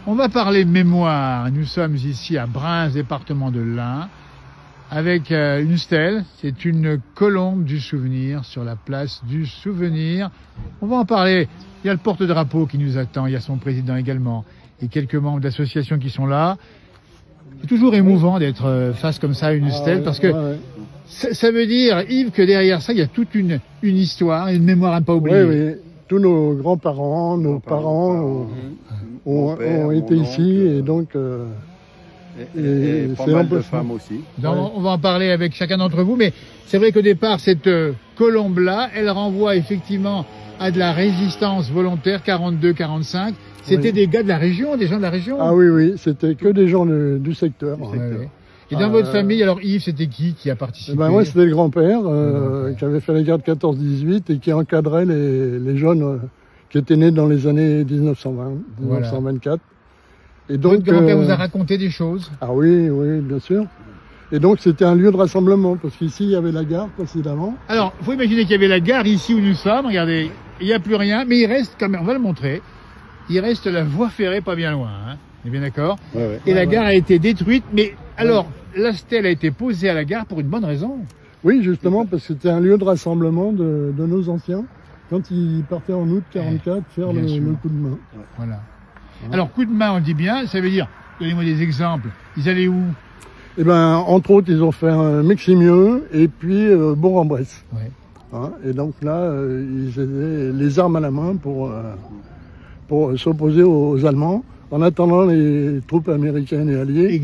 On va parler mémoire. Nous sommes ici à Bruns, département de l'Ain, avec une stèle. C'est une colombe du souvenir sur la place du souvenir. On va en parler. Il y a le porte-drapeau qui nous attend. Il y a son président également. Et quelques membres d'associations qui sont là. C'est toujours émouvant d'être face comme ça à une stèle parce que ça veut dire, Yves, que derrière ça, il y a toute une histoire, une mémoire à ne pas oublier. Oui, oui. Tous nos grands-parents, nos parents ont été ici et donc et pas mal de femmes aussi. Donc, on va en parler avec chacun d'entre vous, mais c'est vrai qu'au départ, cette colombe-là, elle renvoie effectivement à de la résistance volontaire 42-45. C'était des gars de la région, des gens de la région. Ah oui, oui, c'était que des gens du secteur. Ouais. Et dans votre famille, alors Yves, c'était qui a participé? Moi, c'était le grand-père qui avait fait la guerre de 14-18 et qui encadrait les jeunes qui étaient nés dans les années 1920, 1924. Et donc, votre grand-père vous a raconté des choses? Ah oui, oui, bien sûr. Et donc, c'était un lieu de rassemblement, parce qu'ici, il y avait la gare précédemment. Alors, il faut imaginer qu'il y avait la gare ici où nous sommes. Regardez, il n'y a plus rien, mais il reste quand même, on va le montrer, il reste la voie ferrée pas bien loin. Hein. On est bien d'accord? Et la gare a été détruite, mais alors, la stèle a été posée à la gare pour une bonne raison. Oui, justement, parce que c'était un lieu de rassemblement de nos anciens, quand ils partaient en août 44 faire le coup de main. Voilà. Alors, coup de main, on dit bien, ça veut dire, donnez-moi des exemples, ils allaient où? Eh ben, entre autres, ils ont fait Meximieux et puis Bourg-en-Bresse. Hein, et donc là, ils avaient les armes à la main pour s'opposer aux Allemands, en attendant les troupes américaines et alliées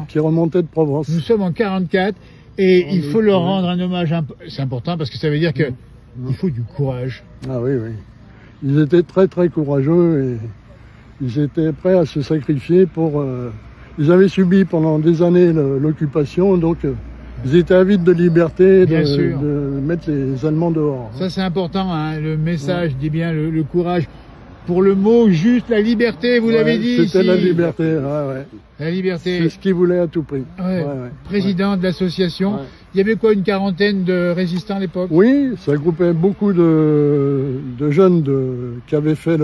qui remontaient de Provence. Nous sommes en 44 et il faut leur rendre un hommage. C'est important parce que ça veut dire qu'il faut du courage. Ah oui, oui. Ils étaient très très courageux et ils étaient prêts à se sacrifier pour... ils avaient subi pendant des années l'occupation, donc ils étaient avides de liberté, de mettre les Allemands dehors. Ça c'est important, hein, le message dit bien le courage. Pour le mot juste, la liberté, vous l'avez dit ici. C'était la liberté, La liberté. C'est ce qu'ils voulaient à tout prix. Président de l'association. Il y avait quoi, une quarantaine de résistants à l'époque? Oui, ça groupait beaucoup de jeunes qui avaient fait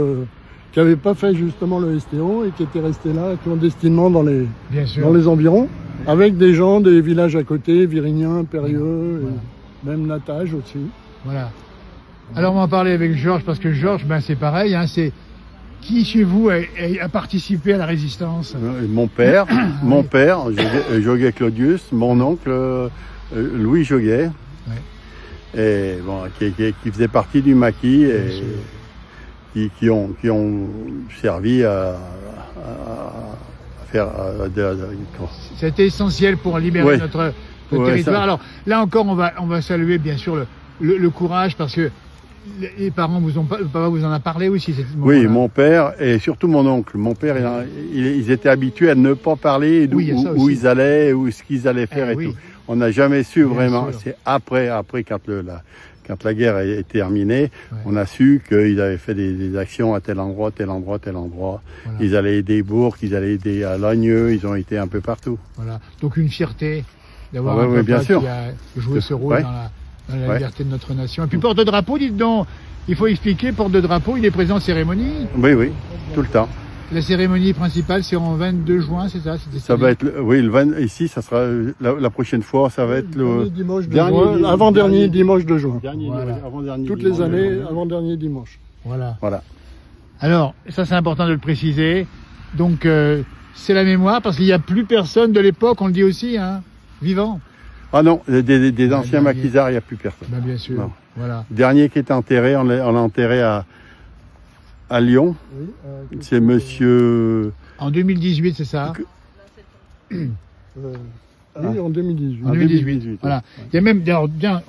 qui n'avaient pas fait justement le STO et qui étaient restés là clandestinement dans les environs, avec des gens des villages à côté, Virignan, Périeux, et même Natage aussi. Voilà. Alors on va en parler avec Georges, parce que Georges, c'est pareil, hein, c'est qui chez vous a participé à la résistance? Mon père, Joguet Claudius, mon oncle Louis Joguet, et bon, qui faisait partie du maquis et qui ont servi à faire C'était essentiel pour libérer notre territoire. Alors là encore, on va saluer bien sûr le courage, parce que les parents le papa vous en a parlé aussi. Oui, mon père et surtout mon oncle. Mon père, ils étaient habitués à ne pas parler d'où ils allaient, ou ce qu'ils allaient faire et tout. On n'a jamais su vraiment. C'est après quand la guerre est terminée, on a su qu'ils avaient fait des actions à tel endroit, tel endroit, tel endroit. Voilà. Ils allaient aider Bourg, ils allaient aider à Logneux, ils ont été un peu partout. Voilà. Donc une fierté d'avoir un papa qui a joué ce rôle dans la liberté de notre nation. Et puis porte-drapeau, dites donc, il faut expliquer, porte-drapeau, il est présent en cérémonie? Oui, oui, tout le temps. La cérémonie principale, c'est en 22 juin, c'est ça? Ça va être, ici, ça sera, la prochaine fois, ça va être le avant-dernier dimanche de juin. Avant-dernier toutes les années, avant-dernier dimanche. Voilà. Alors, ça c'est important de le préciser. Donc, c'est la mémoire, parce qu'il n'y a plus personne de l'époque, on le dit aussi, hein, vivant. Ah non, des anciens maquisards, il n'y a plus personne. Bien sûr. Non. Voilà. Le dernier qui est enterré, on l'a enterré à Lyon. C'est monsieur... En 2018, c'est ça? Oui, en 2018. En 2018. Voilà. Il y a même,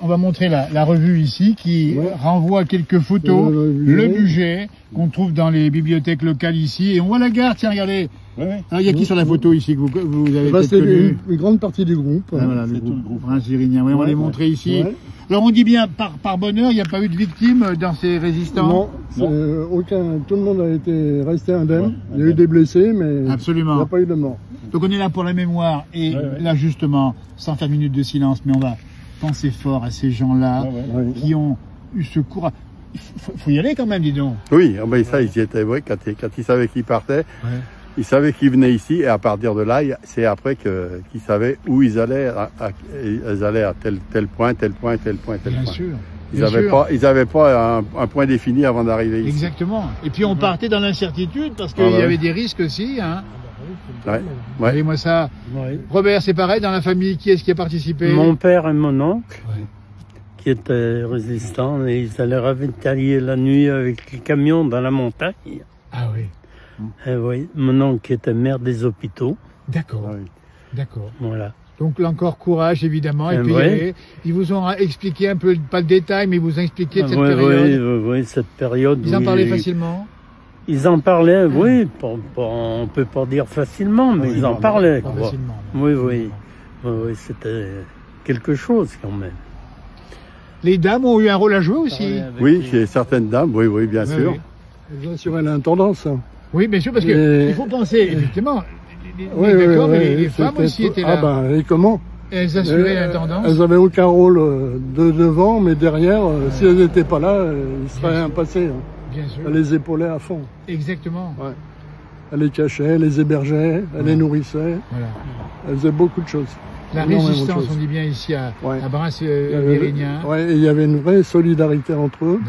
on va montrer la revue ici qui renvoie à quelques photos, le budget qu'on trouve dans les bibliothèques locales ici. Et on voit la gare, tiens, regardez. Alors, il y a qui sur la photo ici que vous avez c'est une grande partie du groupe. Voilà, le groupe Bruns-Virignan. On va les montrer ici. Alors on dit bien, par bonheur, il n'y a pas eu de victimes dans ces résistants? Non, tout le monde a été resté indemne. Il y a eu des blessés, mais il n'y a pas eu de mort. Donc on est là pour la mémoire, et là justement, sans faire minute de silence, mais on va penser fort à ces gens-là qui ont eu ce courage. Il faut y aller quand même, dis donc. Oui, ça ils y étaient, quand ils savaient qu'ils partaient. Ils savaient qu'ils venaient ici et à partir de là, c'est après qu'ils savaient où ils allaient. Ils allaient à tel point, tel point, tel point, tel point. Bien sûr. Ils n'avaient pas un point défini avant d'arriver ici. Exactement. Et puis on partait dans l'incertitude parce qu'il y avait des risques aussi. Hein. Ouais. Regardez-moi ça. Ouais. Robert, c'est pareil dans la famille. Qui est-ce qui a participé? Mon père et mon oncle, qui étaient résistants, et ils allaient ravitailler la nuit avec les camions dans la montagne. Ah oui. Et oui, mon oncle était maire des hôpitaux. D'accord. Oui. D'accord. Voilà. Donc là encore courage évidemment. Et puis ils vous ont expliqué un peu, pas le détail, mais ils vous ont expliqué cette période. Oui, cette période. Ils en parlaient facilement. Ils en parlaient, oui. On peut pas dire facilement, mais ils en parlaient. Facilement. Oui, c'était quelque chose quand même. Les dames ont eu un rôle à jouer aussi. Oui, chez certaines dames, oui, bien sûr. Elles assuraient l'intendance. Oui, bien sûr, parce qu'il faut penser, effectivement, les femmes aussi étaient là. Ah ben, et comment? Elles assuraient l'intendance. Elles n'avaient aucun rôle de devant, mais derrière, si elles n'étaient pas là, il serait rien passé. Bien sûr. Elle les épaulait à fond. Exactement. Ouais. Elle les cachait, elle les hébergeait, elle les nourrissait. Voilà. Elle faisait beaucoup de choses. La résistance, on dit bien ici à Brins-Vérégnien. Oui, il y avait une vraie solidarité entre eux.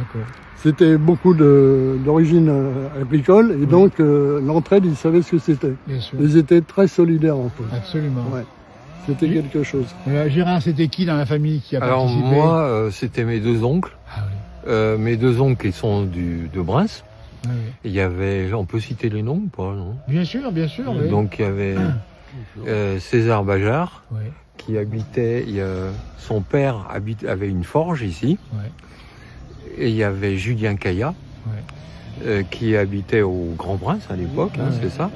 C'était beaucoup d'origine agricole et donc l'entraide, ils savaient ce que c'était. Ils étaient très solidaires entre eux. Absolument. Ouais. C'était quelque chose. Gérard, c'était qui dans la famille qui a participé? Alors moi, c'était mes deux oncles. Ah, oui. Mes deux oncles qui sont de Brins. Ah, oui. Il y avait, on peut citer les noms ou pas, non? Bien sûr, bien sûr. Oui. Donc il y avait César Bajard, qui habitait, son père avait une forge ici. Ouais. Et il y avait Julien Caillat, qui habitait au Grand Brins à l'époque, c'est ça.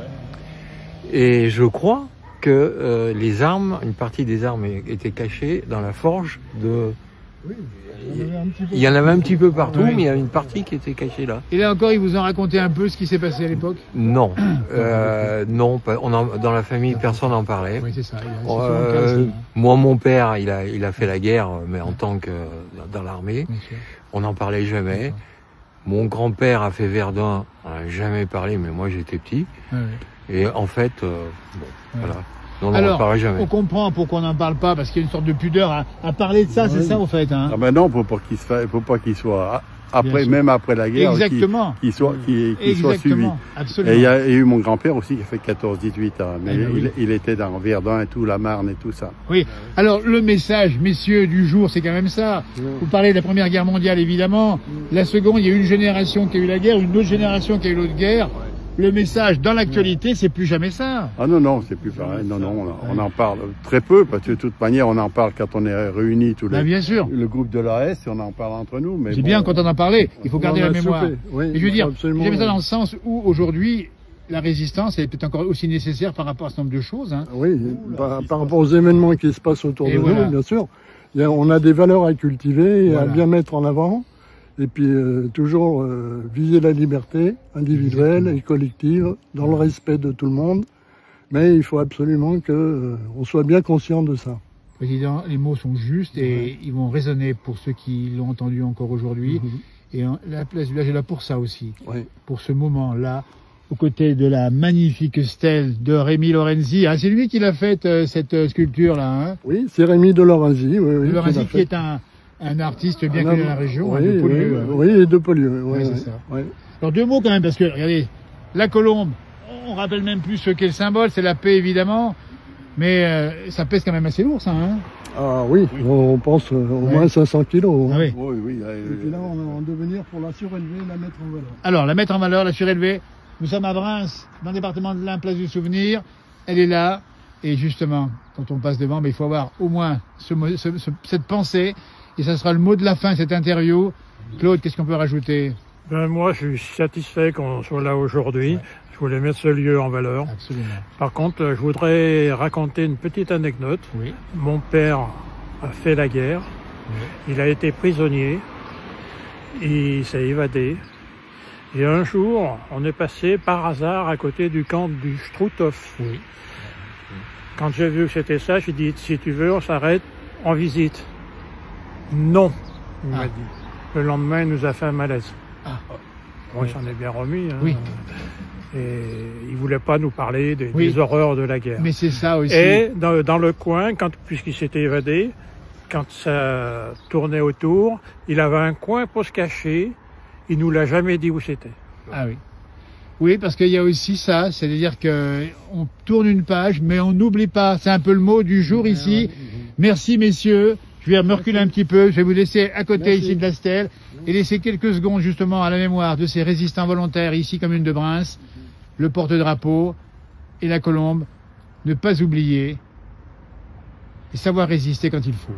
Et je crois que les armes, une partie des armes était cachée dans la forge de... Oui, il y en avait un petit peu partout, mais il y a une partie qui était cachée là. Et là encore, ils vous ont raconté un peu ce qui s'est passé à l'époque? Non, non, dans la famille, personne n'en parlait. Oui, c'est ça. Moi, mon père, il a fait la guerre, mais en tant que dans l'armée. On n'en parlait jamais. Mon grand-père a fait Verdun, on n'a jamais parlé, mais moi j'étais petit. Et en fait, voilà. Non, alors, on comprend pourquoi on n'en parle pas, parce qu'il y a une sorte de pudeur à parler de ça, c'est ça, au fait. Hein. Ah ben non, faut pas qu'il soit après, même après la guerre, qu'il soit suivi. Absolument. Et il y a eu mon grand-père aussi qui a fait 14-18 ans, mais il était dans Verdun et tout, la Marne et tout ça. Oui. Alors le message, messieurs, du jour, c'est quand même ça. Vous parlez de la Première Guerre mondiale, évidemment. La Seconde, il y a une génération qui a eu la guerre, une autre génération qui a eu l'autre guerre. Le message dans l'actualité, c'est plus jamais ça. Ah non, c'est plus pareil. Non, on en parle très peu, parce que de toute manière, on en parle quand on est réunis tous les. Bien sûr. Le groupe de l'AS, on en parle entre nous. C'est bien quand on en parlait. Il faut garder la mémoire. Oui, et je veux dire, j'aime ça dans le sens où aujourd'hui, la résistance est peut-être encore aussi nécessaire par rapport à ce nombre de choses. Hein. Oui, par rapport aux événements qui se passent autour de nous, bien sûr. On a des valeurs à cultiver et à bien mettre en avant. Et puis toujours viser la liberté individuelle et collective dans le respect de tout le monde. Mais il faut absolument qu'on soit bien conscient de ça. Président, les mots sont justes et ils vont résonner pour ceux qui l'ont entendu encore aujourd'hui. Et la place du village est là pour ça aussi, pour ce moment-là, aux côtés de la magnifique stèle de Rémi Lorenzi. Ah, c'est lui qui l'a faite, cette sculpture-là. Hein? Oui, c'est Rémi de Lorenzi. De Lorenzi qui est un artiste bien connu dans la région, de Polieu. Oui, et de Polieu. Oui, c'est ça. Alors deux mots quand même, parce que, regardez, la colombe, on rappelle même plus ce qu'est le symbole, c'est la paix évidemment, mais ça pèse quand même assez lourd ça, hein? Ah oui, on pense au moins 500 kilos. Ah, oui. Oui. Et puis là, on est en devenir pour la surélever, la mettre en valeur. Alors, la mettre en valeur, la surélever, nous sommes à Brins, dans le département de l'Ain, place du Souvenir, elle est là, et justement, quand on passe devant, il faut avoir au moins cette pensée. Et ça sera le mot de la fin de cette interview. Claude, qu'est-ce qu'on peut rajouter? Moi, je suis satisfait qu'on soit là aujourd'hui. Je voulais mettre ce lieu en valeur. Absolument. Par contre, je voudrais raconter une petite anecdote. Oui. Mon père a fait la guerre. Oui. Il a été prisonnier. Il s'est évadé. Et un jour, on est passé par hasard à côté du camp du Struthof. Oui. Quand j'ai vu que c'était ça, j'ai dit, si tu veux, on s'arrête, on visite. Non, il m'a dit. Le lendemain, il nous a fait un malaise. Bon, il s'en est bien remis. Hein. Oui. Et il voulait pas nous parler des horreurs de la guerre. Mais c'est ça aussi. Et dans le coin, puisqu'il s'était évadé, quand ça tournait autour, il avait un coin pour se cacher. Il nous l'a jamais dit où c'était. Ah oui. Oui, parce qu'il y a aussi ça, c'est-à-dire que on tourne une page, mais on n'oublie pas. C'est un peu le mot du jour ici. Merci messieurs. Je vais me reculer un petit peu. Je vais vous laisser à côté ici de la stèle et laisser quelques secondes justement à la mémoire de ces résistants volontaires ici, commune de Bryns, le porte-drapeau et la colombe. Ne pas oublier et savoir résister quand il faut.